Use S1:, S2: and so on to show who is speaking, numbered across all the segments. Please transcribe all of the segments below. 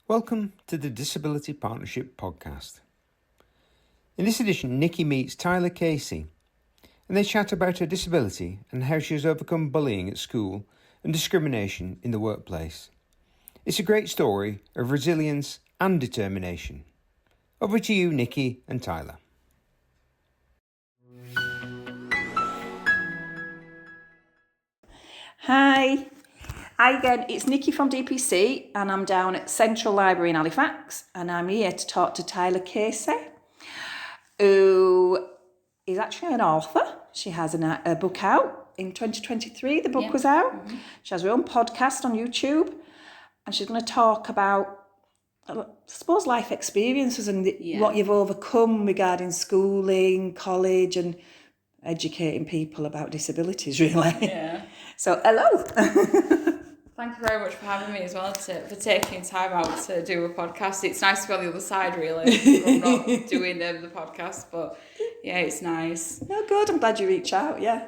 S1: Welcome to the Disability Partnership Podcast. In this edition, Nicki meets Tyler Casey, and they chat about her disability and how she has overcome bullying at school and discrimination in the workplace. It's a great story of resilience and determination. Over to you, Nicki and Tyler.
S2: Hi again, it's Nicki from DPC and I'm down at Central Library in Halifax and I'm here to talk to Tyler Casey, who is actually an author. She has a book out in 2023, the book was out. Mm-hmm. She has her own podcast on YouTube and she's going to talk about, I suppose, life experiences and what you've overcome regarding schooling, college and educating people about disabilities, really. Yeah. So, hello.
S3: Thank you very much for having me as well, for taking time out to do a podcast. It's nice to be on the other side, really. I'm not doing the podcast, but yeah, it's nice.
S2: No, good. I'm glad you reached out. Yeah.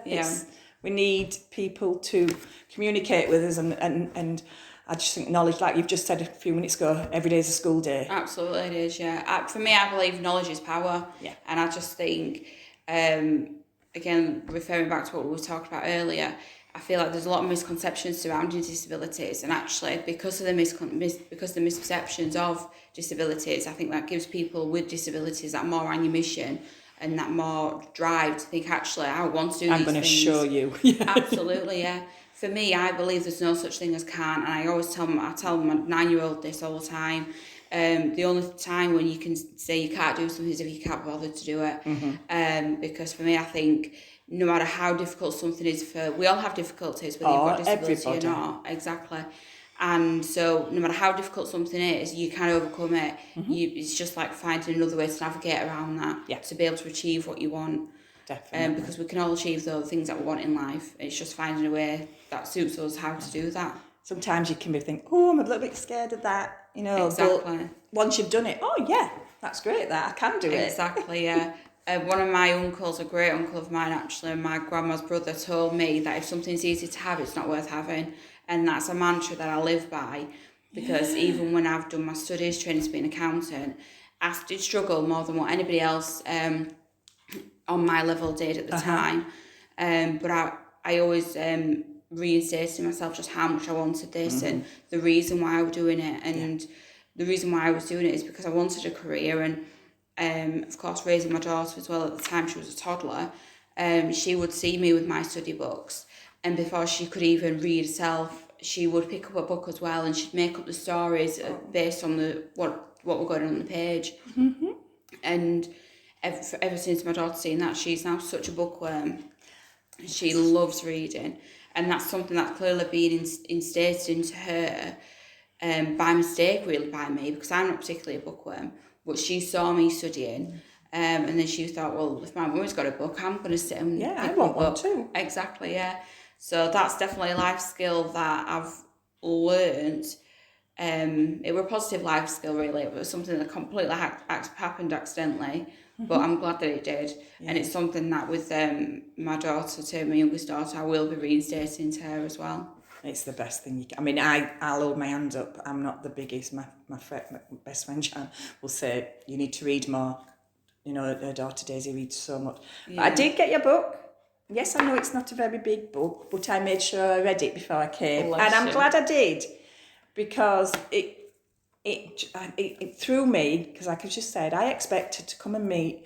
S2: We need people to communicate with us and I just think knowledge, like you've just said a few minutes ago, every day is a school day.
S3: Absolutely, it is, yeah. For me, I believe knowledge is power. Yeah. And I just think, again, referring back to what we were talking about earlier, I feel like there's a lot of misconceptions surrounding disabilities, and actually because of the misperceptions of disabilities, I think that gives people with disabilities that more ammunition and that more drive to think, actually, I want to do these things.
S2: I'm going to show you.
S3: Absolutely, yeah. For me, I believe there's no such thing as can't, and I always tell my 9-year-old this all the time. The only time when you can say you can't do something is if you can't bother to do it. Mm-hmm. Because for me, I think no matter how difficult something is we all have difficulties, whether you've got disability or not. Exactly. And so no matter how difficult something is, you can overcome it. Mm-hmm. It's just like finding another way to navigate around that, to be able to achieve what you want.
S2: Definitely.
S3: Because we can all achieve the things that we want in life. It's just finding a way that suits us how to do that.
S2: Sometimes you can be thinking, I'm a little bit scared of that,
S3: Exactly.
S2: But once you've done it, that's great, that I can do it.
S3: Exactly, yeah. One of my uncles, a great uncle of mine actually, my grandma's brother, told me that if something's easy to have, it's not worth having. And that's a mantra that I live by, because even when I've done my studies, training to be an accountant, I did struggle more than what anybody else on my level did at the time. But I always reinstated to myself just how much I wanted this and the reason why I was doing it. And the reason why I was doing it is because I wanted a career, and of course raising my daughter as well. At the time she was a toddler, she would see me with my study books, and before she could even read herself, she would pick up a book as well, and she'd make up the stories based on what were going on the page. Mm-hmm. And ever since my daughter's seen that, she's now such a bookworm. She loves reading, and that's something that's clearly been instated into her by mistake, really, by me, because I'm not particularly a bookworm. But she saw me studying, and then she thought, well, if my mum's got a book, I'm going to sit and
S2: I want one too.
S3: Exactly, yeah. So that's definitely a life skill that I've learned. It was a positive life skill, really. It was something that completely happened accidentally, but I'm glad that it did. Yeah. And it's something that with my daughter, my youngest daughter, I will be reinstating to her as well.
S2: It's the best thing you can. I mean, I'll hold my hand up. I'm not the biggest. My best friend Jan will say, you need to read more. Her daughter Daisy reads so much. Yeah. But I did get your book. Yes, I know it's not a very big book, but I made sure I read it before I came. And I'm glad I did, because it threw me, because like I just said, I expected to come and meet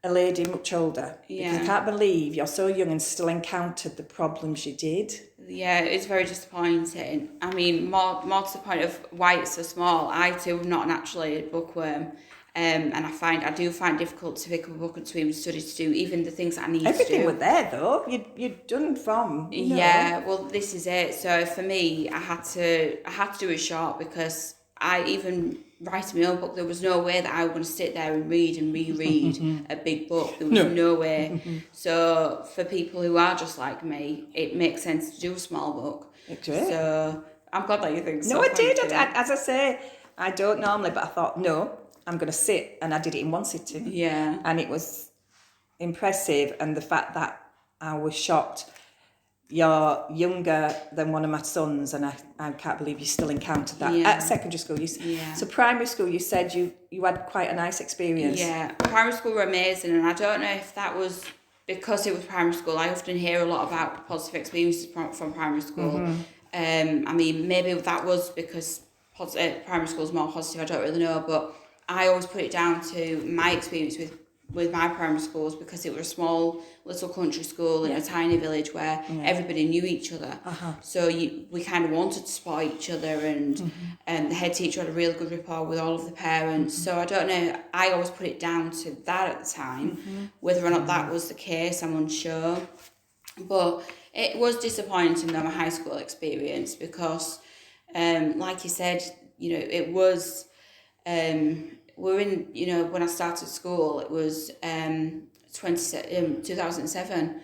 S2: a lady much older. Yeah. Because I can't believe you're so young and still encountered the problems you did.
S3: Yeah, it's very disappointing. I mean, more to the point of why it's so small, I too am not naturally a bookworm. And I do find it difficult to pick up a book and to even study to do even the things that I need
S2: Everything
S3: to do.
S2: was there though. You'd done from.
S3: Yeah, well, this is it. So for me, I had to do it short, because I even writing my own book, there was no way that I was going to sit there and read and reread a big book. There was no way. So for people who are just like me, it makes sense to do a small book.
S2: Exactly.
S3: So I'm glad that you think so.
S2: No, I did. As I say, I don't normally, but I thought, no, I'm going to sit, and I did it in one sitting.
S3: Yeah.
S2: And it was impressive, and the fact that I was shocked you're younger than one of my sons, and I can't believe you still encountered that
S3: Yeah.
S2: at secondary school. So primary school, you said you had quite a nice experience.
S3: Yeah, primary school were amazing, and I don't know if that was because it was primary school. I often hear a lot about positive experiences from primary school. I mean, maybe that was because primary school is more positive. I don't really know, but I always put it down to my experience with my primary schools, because it was a small little country school in a tiny village where everybody knew each other. So we kind of wanted to support each other, and the head teacher had a really good rapport with all of the parents. So I don't know, I always put it down to that at the time. Whether or not that was the case, I'm unsure. But it was disappointing though, my high school experience, because like you said, it was we're in, when I started school, it was 2007.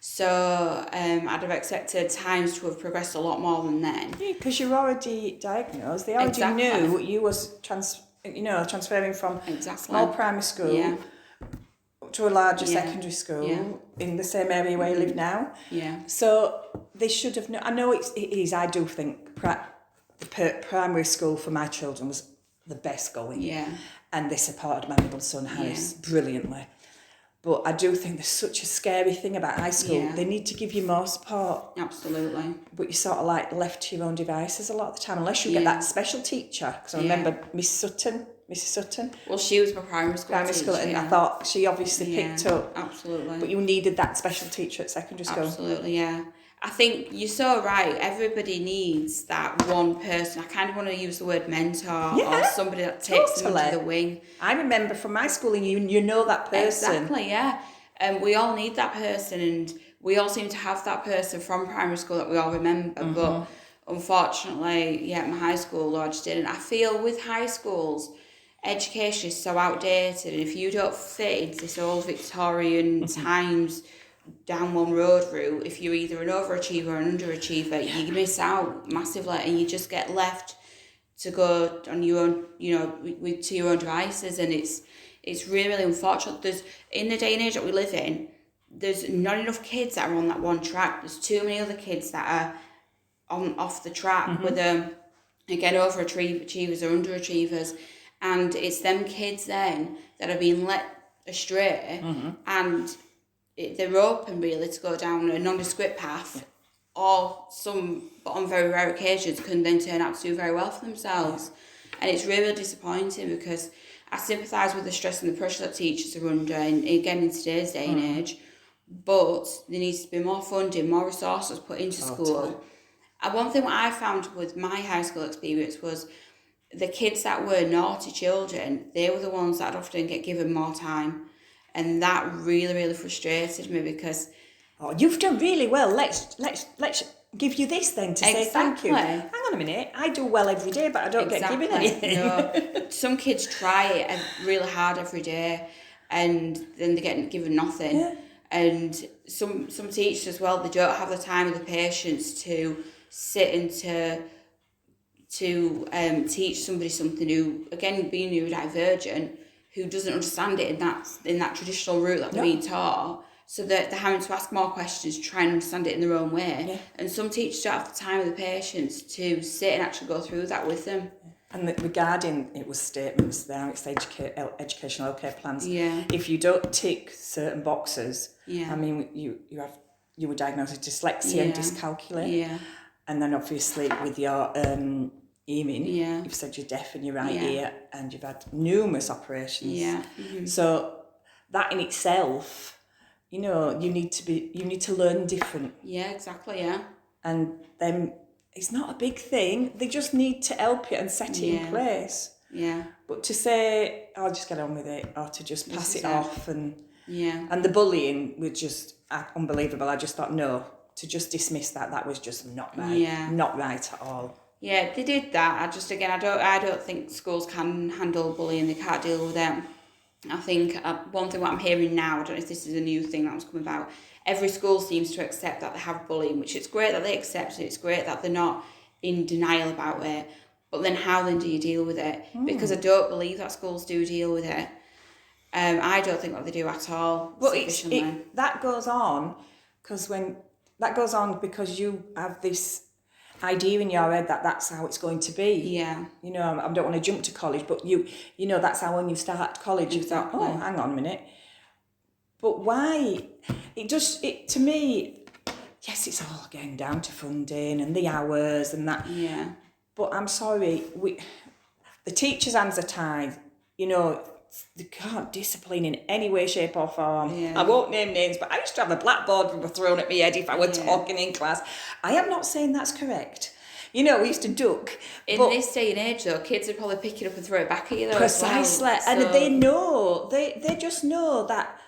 S3: So I'd have expected times to have progressed a lot more than then.
S2: Yeah, because you're already diagnosed. They already knew you was transferring from small primary school to a larger secondary school in the same area where you live now.
S3: Yeah.
S2: So they should have known. I know it is. I do think the primary school for my children was the best going.
S3: Yeah.
S2: And they supported my middle son Harris brilliantly. But I do think there's such a scary thing about high school.
S3: Yeah.
S2: They need to give you more support.
S3: Absolutely.
S2: But you're sort of like left to your own devices a lot of the time, unless you get that special teacher. Because I remember Mrs. Sutton.
S3: Well, she was my primary school teacher,
S2: and I thought she obviously picked up.
S3: Absolutely.
S2: But you needed that special teacher at secondary school.
S3: Absolutely, yeah. I think you're so right. Everybody needs that one person. I kind of want to use the word mentor or somebody that takes them under the wing.
S2: I remember from my schooling, you know that person.
S3: Exactly, yeah. And we all need that person, and we all seem to have that person from primary school that we all remember. But unfortunately, my high school, I just didn't. I feel with high schools, education is so outdated, and if you don't fit into this old Victorian times down one road route, if you're either an overachiever or an underachiever, you miss out massively, and you just get left to go on your own, to your own devices, and it's really, really unfortunate. There's, in the day and age that we live in, there's not enough kids that are on that one track. There's too many other kids that are off the track, whether again overachievers or underachievers, and it's them kids then that are being led astray, and they're open really to go down a nondescript path, or but on very rare occasions can then turn out to do very well for themselves. And it's really disappointing, because I sympathise with the stress and the pressure that teachers are under, and again in today's day and age, but there needs to be more funding, more resources put into school. And one thing what I found with my high school experience was the kids that were naughty children, they were the ones that often get given more time. And that really, really frustrated me, because
S2: you've done really well. Let's give you this then to say thank you. Hang on a minute, I do well every day, but I don't get given anything.
S3: No. Some kids try it really hard every day, and then they get given nothing. Yeah. And some teachers as well, they don't have the time or the patience to sit and to teach somebody something who, again, being neurodivergent, who doesn't understand it in that traditional route that they're being taught, so that they're having to ask more questions, try and understand it in their own way. Yeah. And some teachers don't have the time or the patience to sit and actually go through that with them.
S2: And regarding, it was statements there, it's educational okay plans.
S3: Yeah.
S2: If you don't tick certain boxes, I mean, you were diagnosed with dyslexia and dyscalculia. Yeah. And then obviously with your hearing, you've said you're deaf in your right ear, and you've had numerous operations. Yeah. So that in itself, you need to learn different.
S3: Yeah, exactly. Yeah.
S2: And then it's not a big thing. They just need to help you and set it in place. Yeah. But to say, I'll just get on with it, or to just pass it off, and the bullying was just unbelievable. I just thought, no, to just dismiss that was just not right. Yeah. Not right at all.
S3: Yeah, they did that. I don't think schools can handle bullying. They can't deal with it. I think one thing what I'm hearing now, I don't know if this is a new thing that was coming about, every school seems to accept that they have bullying, which it's great that they accept it. It's great that they're not in denial about it. But then how then do you deal with it? Because I don't believe that schools do deal with it. I don't think that they do at all.
S2: But that goes on, because when that goes on because you have this idea in your head that that's how it's going to be.
S3: Yeah.
S2: You know, I don't want to jump to college, but you know, that's how when you start college, you thought, oh, hang on a minute. But why? To me, yes, it's all getting down to funding and the hours and that.
S3: Yeah.
S2: But I'm sorry, the teachers' hands are tied. You know, they can't discipline in any way, shape or form.
S3: Yeah.
S2: I won't name names, but I used to have a blackboard thrown at my head if I were talking in class. I am not saying that's correct. You know, we used to duck.
S3: In this day and age, though, kids would probably pick it up and throw it back at you, though.
S2: Precisely.
S3: As well.
S2: And they know, they just know that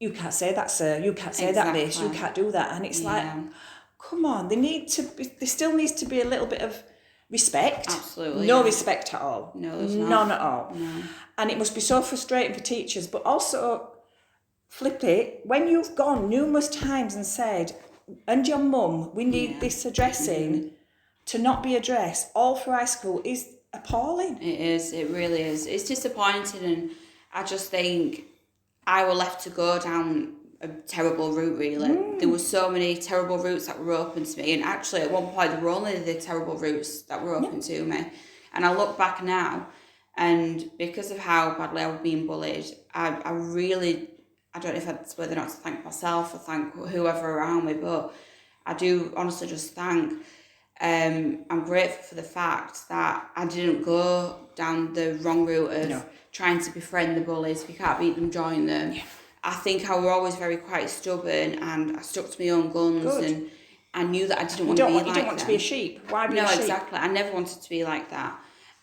S2: you can't say that, sir. You can't say that, this. You can't do that. And it's like, come on, there still needs to be a little bit of respect.
S3: Absolutely.
S2: No respect at all.
S3: No, there's not.
S2: None at all.
S3: No.
S2: And it must be so frustrating for teachers, but also flip it. When you've gone numerous times and said, and your mum, we need this addressing to not be addressed all through high school is appalling.
S3: It is. It really is. It's disappointing, and I just think I were left to go down a terrible route, really. There were so many terrible routes that were open to me, and actually at one point there were only the terrible routes that were open to me. And I look back now, and because of how badly I was being bullied, I don't know if it's whether or not to thank myself or thank whoever around me, but I do honestly just thank. I'm grateful for the fact that I didn't go down the wrong route of trying to befriend the bullies. If you can't beat them, join them. Yeah. I think I was always quite stubborn, and I stuck to my own guns. Good. And I knew that I didn't want to be like that. You don't want
S2: to be a sheep. Why be a sheep?
S3: No, exactly. I never wanted to be like that.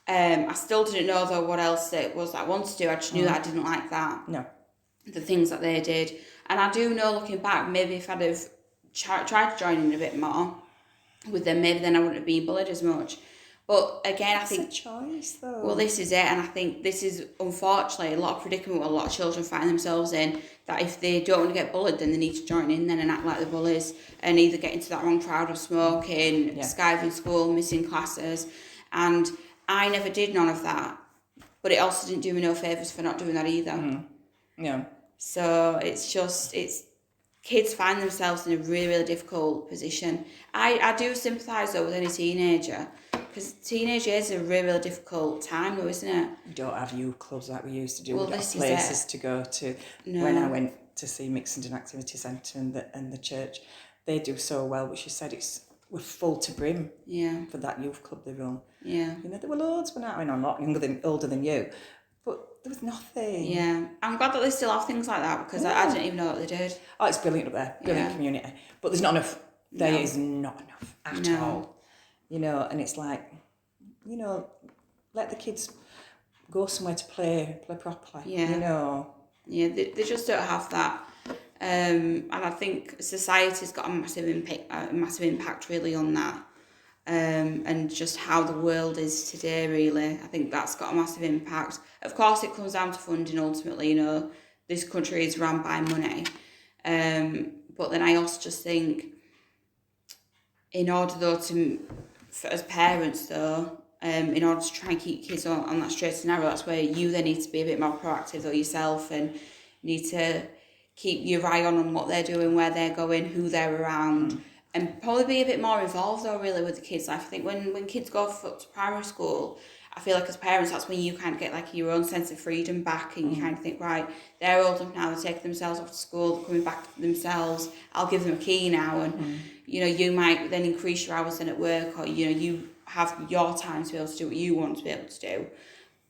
S3: I still didn't know, though, what else it was that I wanted to do. I just knew that I didn't like that.
S2: No.
S3: The things that they did. And I do know, looking back, maybe if I'd have tried to join in a bit more with them, maybe then I wouldn't have been bullied as much. But again, I think...
S2: It's a choice, though.
S3: Well, this is it, and I think this is, unfortunately, a lot of predicament what a lot of children find themselves in, that if they don't want to get bullied, then they need to join in then and act like the bullies, and either get into that wrong crowd of smoking, skiving school, missing classes, and I never did none of that, but it also didn't do me no favours for not doing that either.
S2: Mm-hmm. Yeah.
S3: So it's kids find themselves in a really, really difficult position. I do sympathise, though, with any teenager, because teenage years are a really, really difficult time, though, isn't it?
S2: We don't have youth clubs like we used to do.
S3: Well,
S2: we don't have places to go to. No. When I went to see Mixington Activity Centre and the church, they do so well, but she said we're full to brim for that youth club they run. Yeah. You know, there were loads, but I'm a lot older than you, but there was nothing. Yeah.
S3: I'm glad that they still have things like that, because I didn't even know what they did.
S2: Oh, it's brilliant up there. Brilliant community. But there's not enough. There is not enough at all. You know, and it's like, you know, let the kids go somewhere to play properly. Yeah. You know.
S3: Yeah, they just don't have that. And I think society's got a massive impact really on that. And just how the world is today, really. I think that's got a massive impact. Of course, it comes down to funding ultimately, you know. This country is run by money. But then I also just think, in order, though, as parents, though, in order to try and keep kids on that straight and narrow, that's where you then need to be a bit more proactive, though, yourself, and need to keep your eye on what they're doing, where they're going, who they're around, and probably be a bit more involved, though, really, with the kids' life. I think when kids go to primary school, I feel like as parents, that's when you kind of get like your own sense of freedom back, and you kind of think, right, they're old enough now, they're taking themselves off to school, they're coming back to themselves, I'll give them a key now, and you know, you might then increase your hours in at work, or you know, you have your time to be able to do what you want to be able to do.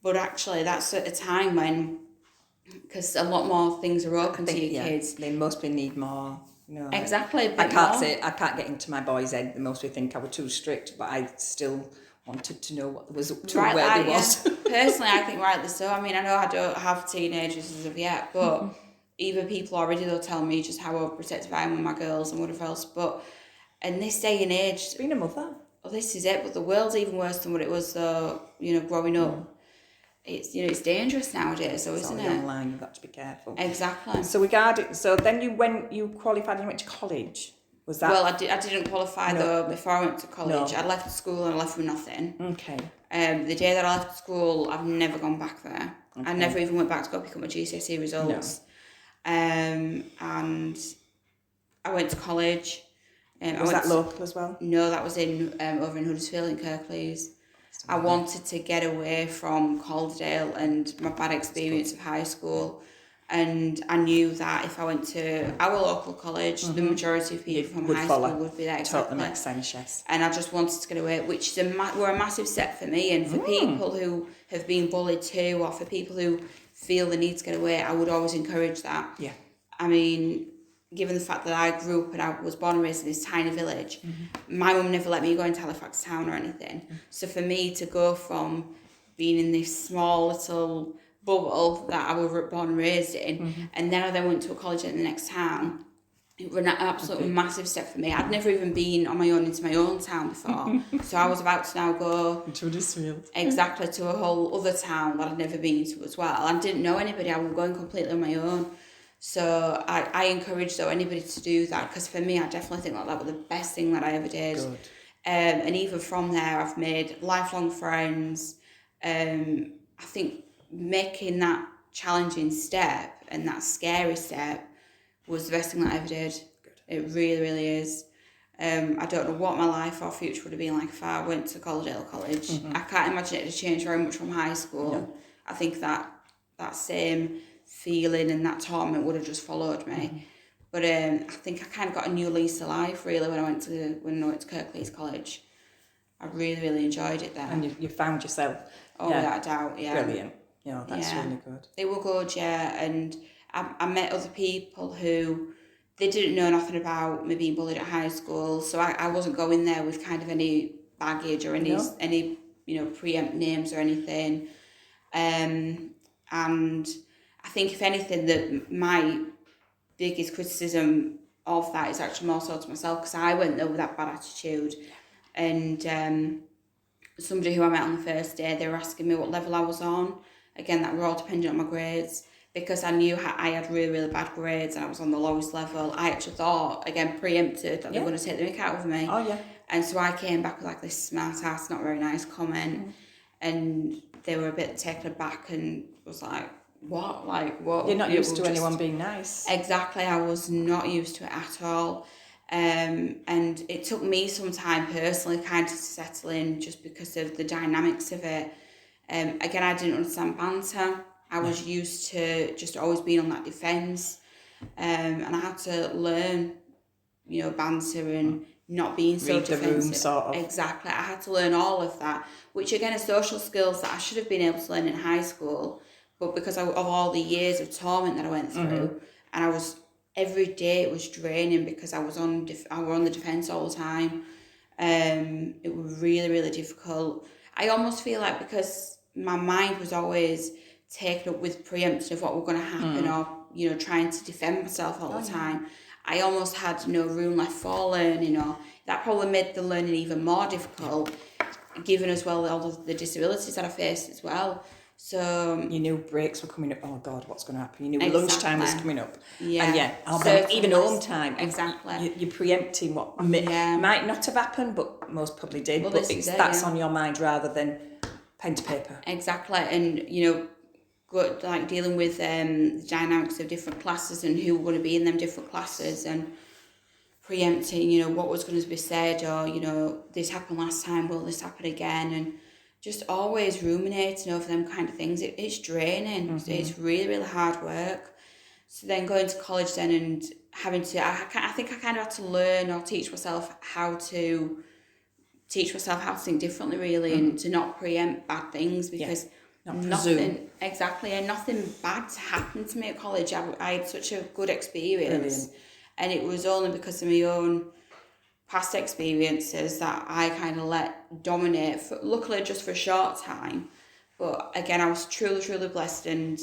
S3: But actually, that's at a time when, because a lot more things are open to your kids.
S2: They mostly need more. No,
S3: exactly.
S2: I can't get into my boy's head. They mostly think I was too strict, but I still wanted to know what was up to, where they was.
S3: Personally, I think rightly so. I mean, I know I don't have teenagers as of yet, but even people already, they'll tell me just how overprotective I am with my girls and whatever else. But in this day and age,
S2: being a mother,
S3: well, this is it. But the world's even worse than what it was, though. You know, growing up. It's, you know, it's dangerous nowadays, so isn't it?
S2: Online, you've got to be careful.
S3: Exactly.
S2: So then you qualified and you went to college. Was that?
S3: Well, I didn't qualify though before I went to college. I left school and I left with nothing.
S2: Okay.
S3: The day that I left school, I've never gone back there. Okay. I never even went back to go pick up my GCSE results. No. And I went to college.
S2: Was that local as well?
S3: No, that was in over in Huddersfield in Kirklees. I wanted to get away from Calderdale and my bad experience of high school, and I knew that if I went to our local college, the majority of people from high school would be there.
S2: Totally makes sense, yes.
S3: And I just wanted to get away, which is were a massive step for me, and for people who have been bullied too, or for people who feel the need to get away, I would always encourage that.
S2: Yeah.
S3: I mean, given the fact that I grew up and I was born and raised in this tiny village, my mum never let me go into Halifax town or anything. So for me to go from being in this small little bubble that I was born and raised in, and then I went to a college in the next town, it was an absolute massive step for me. I'd never even been on my own into my own town before. So I was about to now go
S2: to Huddersfield.
S3: Exactly, to a whole other town that I'd never been to as well. I didn't know anybody. I was going completely on my own. So I encourage anybody to do that, because for me, I definitely think that was the best thing that I ever did.
S2: Good.
S3: And even from there, I've made lifelong friends. I think making that challenging step and that scary step was the best thing that I ever did.
S2: Good.
S3: It really, really is. I don't know what my life or future would have been like if I went to Calderdale College. I can't imagine it had changed very much from high school.
S2: No.
S3: I think that same feeling and that torment would have just followed me. But I think I kind of got a new lease of life really when I went to Kirklees College. I really, really enjoyed it there.
S2: And you found yourself.
S3: Oh, without a doubt, yeah.
S2: Brilliant. That's really good.
S3: They were good, yeah. And I met other people who they didn't know nothing about me being bullied at high school, so I wasn't going there with kind of any baggage or any preempt names or anything. And I think if anything, that my biggest criticism of that is actually more so to myself, because I went there with that bad attitude. And somebody who I met on the first day, they were asking me what level I was on. Again, that were all dependent on my grades, because I knew I had really, really bad grades and I was on the lowest level. I actually thought, again, preempted, that they were going to take the mick out of me.
S2: Oh, yeah.
S3: And so I came back with like this smart ass, not very nice comment. And they were a bit taken aback and was like, what? Like, what?
S2: You're not used to anyone being nice.
S3: Exactly. I was not used to it at all. And it took me some time personally kind of to settle in, just because of the dynamics of it. Again, I didn't understand banter. I was used to just always being on that defence. And I had to learn, banter and not being so
S2: Read the
S3: defensive.
S2: room, sort of.
S3: Exactly. I had to learn all of that, which again are social skills that I should have been able to learn in high school. But because of all the years of torment that I went through, and every day it was draining, because I was on the defence all the time. It was really, really difficult. I almost feel like, because my mind was always taken up with preemption of what was going to happen, or trying to defend myself all the time, I almost had no room left for learning. That probably made the learning even more difficult, given as well all the disabilities that I faced as well. So
S2: you knew breaks were coming up. Oh God, what's going to happen? You knew lunchtime was coming up.
S3: Yeah.
S2: And even home time.
S3: Exactly.
S2: You're preempting what might not have happened, but most probably did.
S3: Well,
S2: but that's on your mind rather than pen to paper.
S3: Exactly. And dealing with the dynamics of different classes and who were going to be in them different classes, and preempting what was going to be said, or this happened last time, will this happen again, and just always ruminating over them kind of things. It's draining. It's really, really hard work. So then going to college then and having to, I think I kind of had to learn or teach myself how to think differently, really, and to not preempt bad things, because nothing bad happened to me at college. I had such a good experience.
S2: Brilliant.
S3: And it was only because of my own past experiences that I kind of let dominate, luckily just for a short time. But again, I was truly, truly blessed, and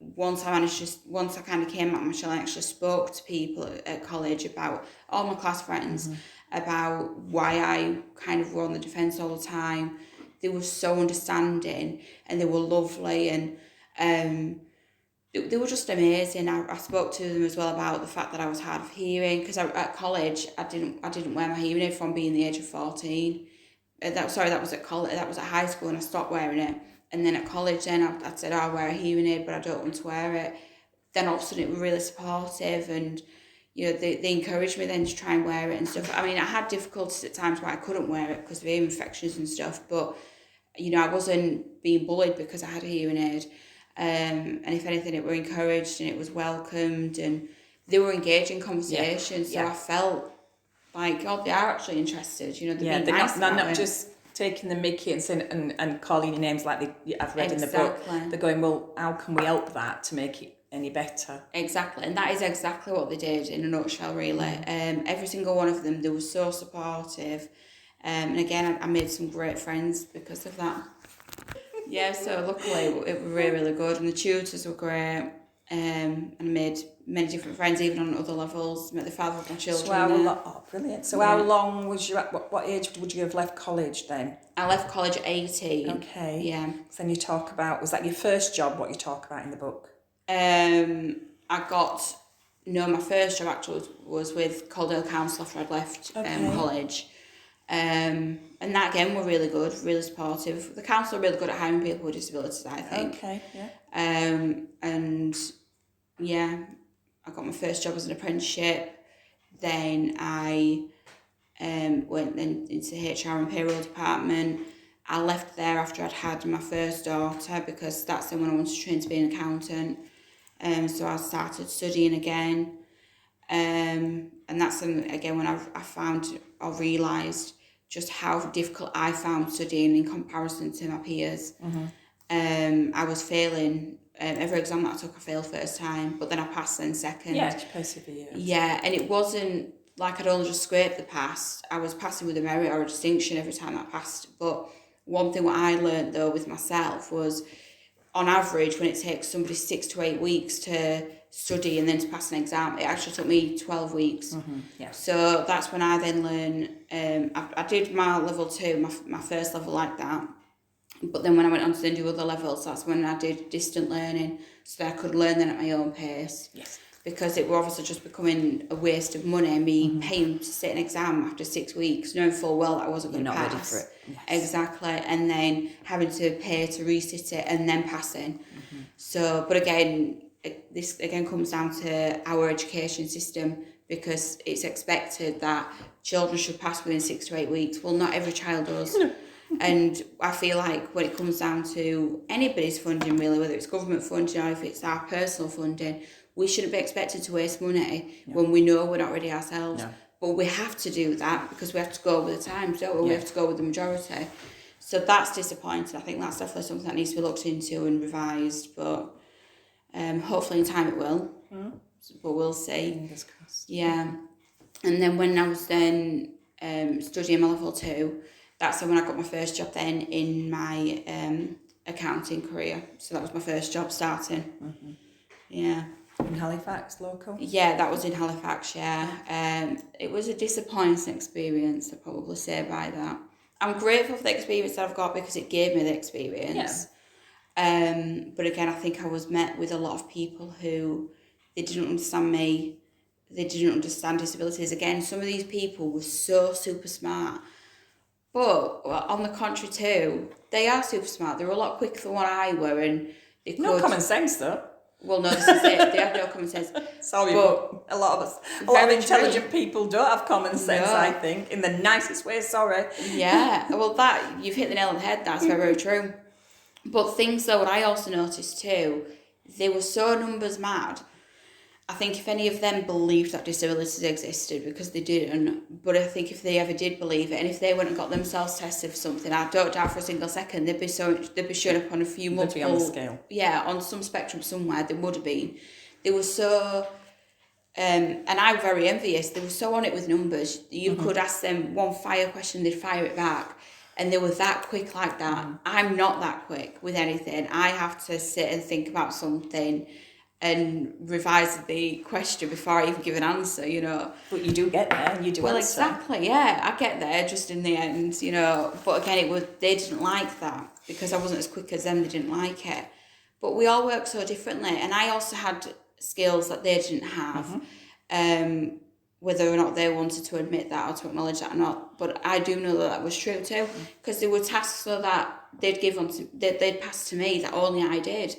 S3: once I kind of came out of my shell, I actually spoke to people at college about, all my class friends, about why I kind of were on the defence all the time. They were so understanding, and they were lovely, and they were just amazing. I spoke to them as well about the fact that I was hard of hearing, because at college I didn't wear my hearing aid from being the age of 14. That was at college. That was at high school, and I stopped wearing it. And then at college, then I said, I wear a hearing aid, but I don't want to wear it. Then all of a sudden it was really supportive, and they encouraged me then to try and wear it and stuff. I mean, I had difficulties at times where I couldn't wear it because of ear infections and stuff, but, I wasn't being bullied because I had a hearing aid. And if anything, it were encouraged and it was welcomed and they were engaging conversations. So I felt like, oh, they are actually interested. They're being nice
S2: they're
S3: about
S2: not
S3: it.
S2: just taking the mickey and saying and calling your names like I've read in the book. They're going, well, how can we help that to make it any better?
S3: Exactly, and that is exactly what they did in a nutshell, really. Every single one of them, they were so supportive. And again, I made some great friends because of that. Yeah, so luckily it was really, really good, and the tutors were great. And I made many different friends, even on other levels. Met the father of my children.
S2: So brilliant. So how long was you at, what age would you have left college then?
S3: I left college at 18.
S2: Okay.
S3: Yeah.
S2: So then you talk about, was that your first job, what you talk about in the book?
S3: My first job actually was with Caldale Council after I'd left college. And that again were really good, really supportive. The council are really good at hiring people with disabilities, I think.
S2: Okay, yeah.
S3: And yeah, I got my first job as an apprenticeship. Then I went then into the HR and payroll department. I left there after I'd had my first daughter because that's then when I wanted to train to be an accountant. So I started studying again. And that's again when I found or realised just how difficult I found studying in comparison to my peers. I was failing. Every exam that I took, I failed first time, but then I passed then second.
S2: Yeah, to persevere.
S3: Yeah, and it wasn't like I'd only just scraped the pass. I was passing with a merit or a distinction every time I passed. But one thing what I learned though with myself was, on average, when it takes somebody 6 to 8 weeks to study and then to pass an exam, it actually took me 12 weeks.
S2: Yeah.
S3: So that's when I then learned. I did my level 2, my first level like that. But then when I went on to then do other levels, that's when I did distant learning, so that I could learn then at my own pace.
S2: Yes.
S3: Because it were obviously just becoming a waste of money, me paying to sit an exam after 6 weeks, knowing full well that I wasn't going to pass.
S2: You're not ready for it.
S3: Yes. Exactly. And then having to pay to resit it and then passing. So, but again, this again comes down to our education system, because it's expected that children should pass within 6 to 8 weeks. Well, not every child does. And I feel like when it comes down to anybody's funding, really, whether it's government funding or if it's our personal funding, we shouldn't be expected to waste money when we know we're not ready ourselves.
S2: No.
S3: But we have to do that because we have to go with the times, don't we? We have to go with the majority. So that's disappointing. I think that's definitely something that needs to be looked into and revised. But hopefully in time it will. But we'll see.
S2: Fingers crossed.
S3: Yeah. And then when I was then studying my level 2, that's when I got my first job then in my accounting career. So that was my first job starting. Yeah.
S2: In Halifax, local?
S3: Yeah, that was in Halifax, yeah. It was a disappointing experience, I'd probably say by that. I'm grateful for the experience that I've got because it gave me the experience. But again, I think I was met with a lot of people who, they didn't understand me. They didn't understand disabilities. Again, some of these people were so super smart. But on the contrary too, they are super smart. They were a lot quicker than what I were, and they could...
S2: No common sense though.
S3: Well, no, this is it. They have no common sense.
S2: Sorry, but a lot of intelligent people don't have common sense,
S3: No.
S2: I think, in the nicest way, sorry.
S3: Yeah, well, that, you've hit the nail on the head. That's very, very true. But things though, what I also noticed too, they were so numbers mad. I think if any of them believed that disabilities existed, because they didn't, but I think if they ever did believe it, and if they went and got themselves tested for something, I don't doubt for a single second they'd be showing up on a few multiple...
S2: They'd be on the scale.
S3: Yeah, on some spectrum somewhere, they would have been. They were so... and I'm very envious. They were so on it with numbers. You could ask them one fire question, they'd fire it back. And they were that quick like that. I'm not that quick with anything. I have to sit and think about something and revise the question before I even give an answer, you know.
S2: But you do get there and you do
S3: well,
S2: answer.
S3: Exactly, yeah. I get there just in the end, you know. But again, they didn't like that because I wasn't as quick as them. They didn't like it. But we all work so differently. And I also had skills that they didn't have. Whether or not they wanted to admit that or to acknowledge that or not. But I do know that was true too. Because there were tasks so that they'd pass to me that only I did.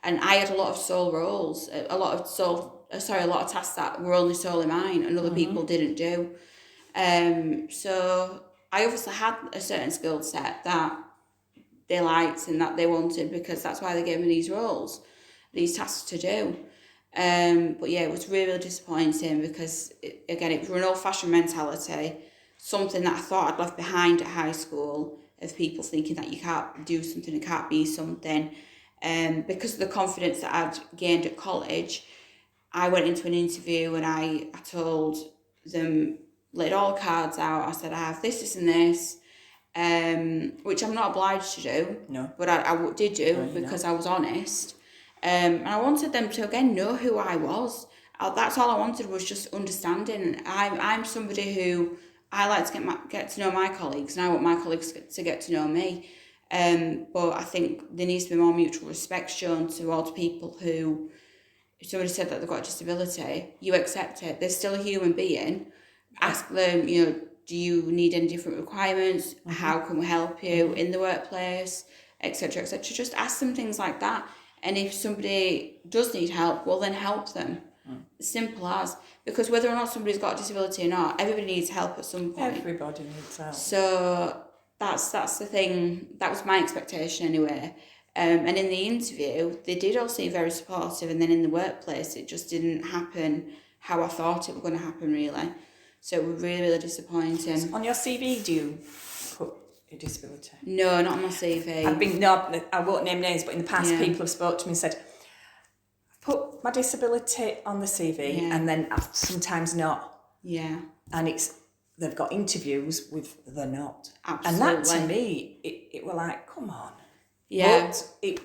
S3: And I had a lot of sole roles, a lot of sole a lot of tasks that were only solely mine and other people didn't do. So I obviously had a certain skill set that they liked and that they wanted, because that's why they gave me these roles, these tasks to do. But yeah, it was really disappointing because, it was an old-fashioned mentality, something that I thought I'd left behind at high school, of people thinking that you can't do something and can't be something. Because of the confidence that I'd gained at college, I went into an interview and I told them, laid all the cards out. I said, I have this, and this, which I'm not obliged to do.
S2: No.
S3: But I did do, because I was honest. And I wanted them to, again, know who I was. That's all I wanted, was just understanding. I'm somebody who, I like to get to know my colleagues, and I want my colleagues to get to know me. But I think there needs to be more mutual respect shown towards people who, if somebody said that they've got a disability, you accept it. They're still a human being. Ask them, do you need any different requirements? How can we help you in the workplace, etc., etc. Just ask them things like that. And if somebody does need help, well, then help them. Simple as. Because whether or not somebody's got a disability or not, everybody needs help at some point.
S2: Everybody needs help.
S3: So that's the thing. That was my expectation anyway. And in the interview, they did all seem very supportive, and then in the workplace, it just didn't happen how I thought it was going to happen, really. So it was really, really disappointing.
S2: On your CV, do you put a disability?
S3: No, not on my CV.
S2: I won't name names, but in the past, people have spoke to me and said, I've put my disability on the CV, and then I've sometimes not.
S3: Yeah.
S2: And they've got interviews with they're not.
S3: Absolutely.
S2: And that, to me, it were like, come on.
S3: Yeah.
S2: But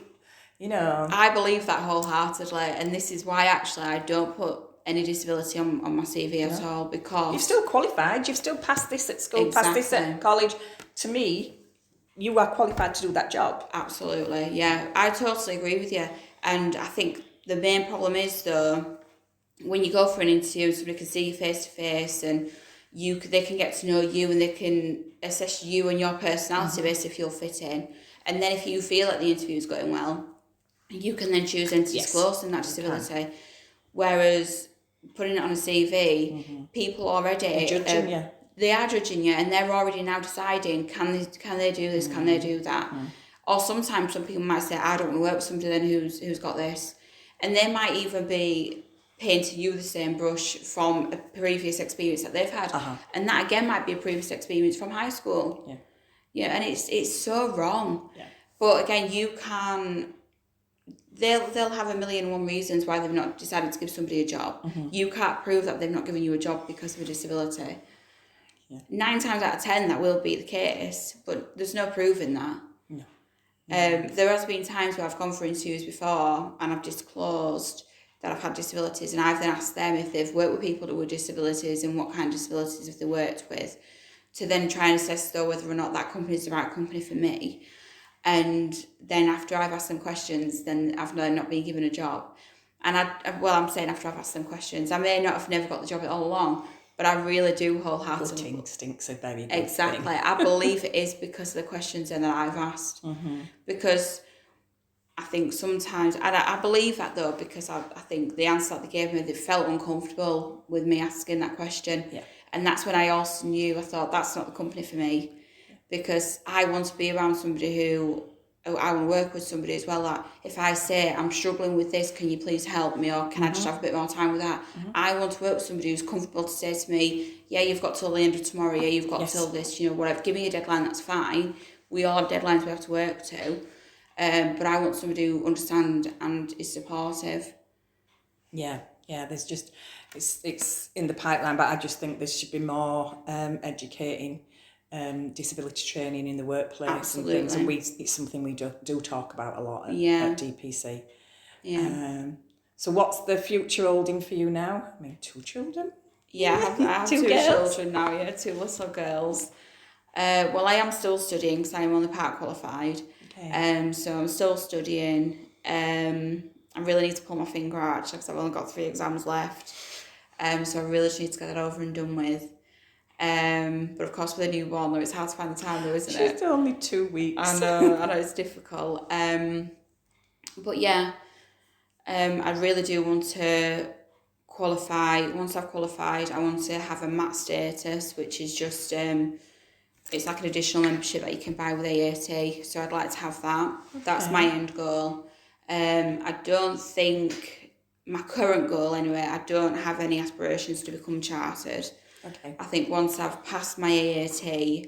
S3: I believe that wholeheartedly, and this is why actually I don't put any disability on my CV at all, because
S2: you've still qualified, you've still passed this at school, passed this at college. To me, you are qualified to do that job.
S3: Absolutely, yeah. I totally agree with you. And I think the main problem is, though, when you go for an interview, somebody can see you face to face, and they can get to know you, and they can assess you and your personality based if you'll fit in. And then if you feel that the interview is going well, you can then choose to disclose in that disability. Whereas putting it on a CV, people already
S2: They're judging you.
S3: They are judging you, and they're already now deciding, can they do this, can they do that? Or sometimes some people might say, I don't want to work with somebody then who's got this. And they might even be painting you with the same brush from a previous experience that they've had. And that again might be a previous experience from high school.
S2: Yeah.
S3: Yeah, and it's so wrong.
S2: Yeah.
S3: But again, you can... They'll have a million and one reasons why they've not decided to give somebody a job. You can't prove that they've not given you a job because of a disability. Yeah. 9 times out of 10 that will be the case, but there's no proving that.
S2: No.
S3: There has been times where I've gone for interviews before and I've disclosed that I've had disabilities, and I've then asked them if they've worked with people with disabilities and what kind of disabilities have they worked with, to then try and assess though whether or not that company is the right company for me. And then after I've asked them questions, then I've not been given a job. And I'm saying after I've asked them questions, I may not have never got the job all along, but I really do wholeheartedly.
S2: Gut instincts are very good.
S3: Exactly.
S2: Thing.
S3: I believe it is because of the questions that I've asked. Because I think sometimes, and I believe that though, because I think the answer that they gave me, they felt uncomfortable with me asking that question.
S2: Yeah.
S3: And that's when I also knew, I thought, that's not the company for me. Because I want to be around somebody who I want to work with somebody as well, that if I say I'm struggling with this, can you please help me, or can I just have a bit more time with that? I want to work with somebody who's comfortable to say to me, yeah, you've got till the end of tomorrow, yeah, you've got till this, whatever, give me a deadline, that's fine. We all have deadlines we have to work to, but I want somebody who understands and is supportive.
S2: Yeah, there's just, it's in the pipeline, but I just think there should be more educating disability training in the workplace.
S3: Absolutely.
S2: And things, and it's something we do talk about a lot at DPC. So what's the future holding for you now? I mean, 2 children?
S3: Yeah, I have two children now, 2 little girls. Well, I am still studying because I'm only part qualified. Okay. So I'm still studying. I really need to pull my finger out actually because I've only got 3 exams left. So I really just need to get that over and done with. But of course with a newborn though, it's hard to find the time though, isn't it?
S2: She's only 2 weeks.
S3: I know it's difficult. But yeah, I really do want to once I've qualified, I want to have a MAT status, which is just, it's like an additional membership that you can buy with AAT. So I'd like to have that. Okay. That's my end goal. I don't think, my current goal anyway, I don't have any aspirations to become chartered.
S2: Okay.
S3: I think once I've passed my AAT,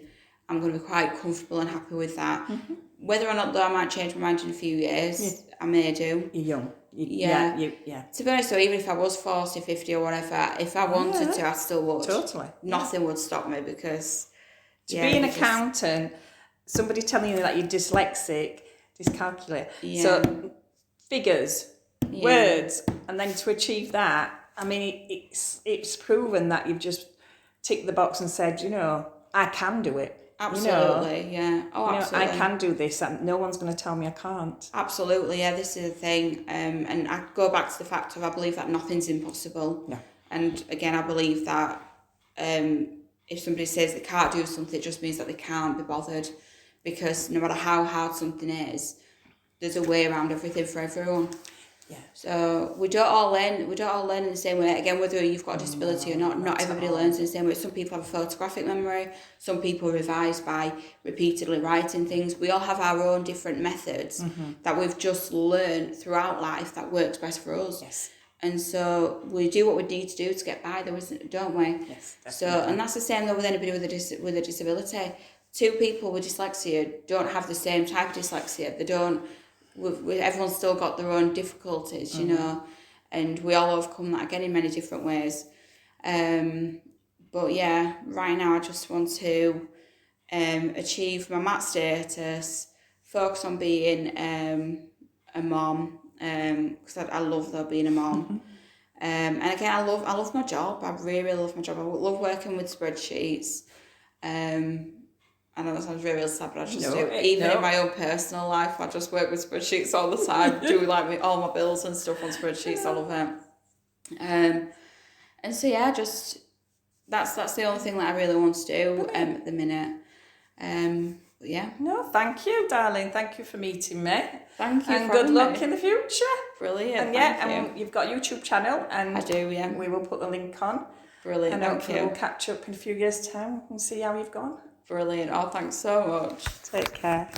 S3: I'm going to be quite comfortable and happy with that. Mm-hmm. Whether or not though I might change my mind in a few years, I may do.
S2: You're young.
S3: Yeah. To be honest though, even if I was 40, 50 or whatever, if I wanted to, I still would.
S2: Totally.
S3: Nothing would stop me because...
S2: To be an accountant, somebody telling you that you're dyslexic, dyscalculate. Yeah. So figures, words, and then to achieve that, I mean, it's proven that you've just ticked the box and said, I can do it.
S3: Absolutely, yeah. Oh, absolutely.
S2: I can do this, and no one's going to tell me I can't.
S3: Absolutely, yeah. This is the thing, and I go back to the fact of I believe that nothing's impossible.
S2: No.
S3: And again, I believe that if somebody says they can't do something, it just means that they can't be bothered, because no matter how hard something is, there's a way around everything for everyone. Yeah. So we don't all learn in the same way. Again, whether you've got a disability or not everybody learns in the same way. Some people have a photographic memory, some people revise by repeatedly writing things. We all have our own different methods that we've just learned throughout life that works best for us.
S2: Yes.
S3: And so we do what we need to do to get by, though, don't we?
S2: Yes, definitely. So,
S3: and that's the same though with anybody with a disability. Two people with dyslexia don't have the same type of dyslexia. They don't. Everyone's still got their own difficulties, and we all overcome that again in many different ways. But yeah, right now I just want to achieve my MAT status, focus on being a mom, because I love being a mom. And again, I love my job. I really, really love my job. I love working with spreadsheets. I know that sounds really sad, but I just do. Even in my own personal life, I just work with spreadsheets all the time. Do all my bills and stuff on spreadsheets. I love it. And so yeah, just that's the only thing that I really want to do at the minute. But yeah.
S2: No, thank you, darling. Thank you for meeting me.
S3: Thank you.
S2: And good luck in the future.
S3: Brilliant.
S2: And you've got a YouTube channel, and
S3: I do. Yeah.
S2: We will put the link on.
S3: Brilliant.
S2: And hopefully we'll catch up in a few years' time and see how you've gone.
S3: Brilliant. Oh, thanks so much.
S2: Take care.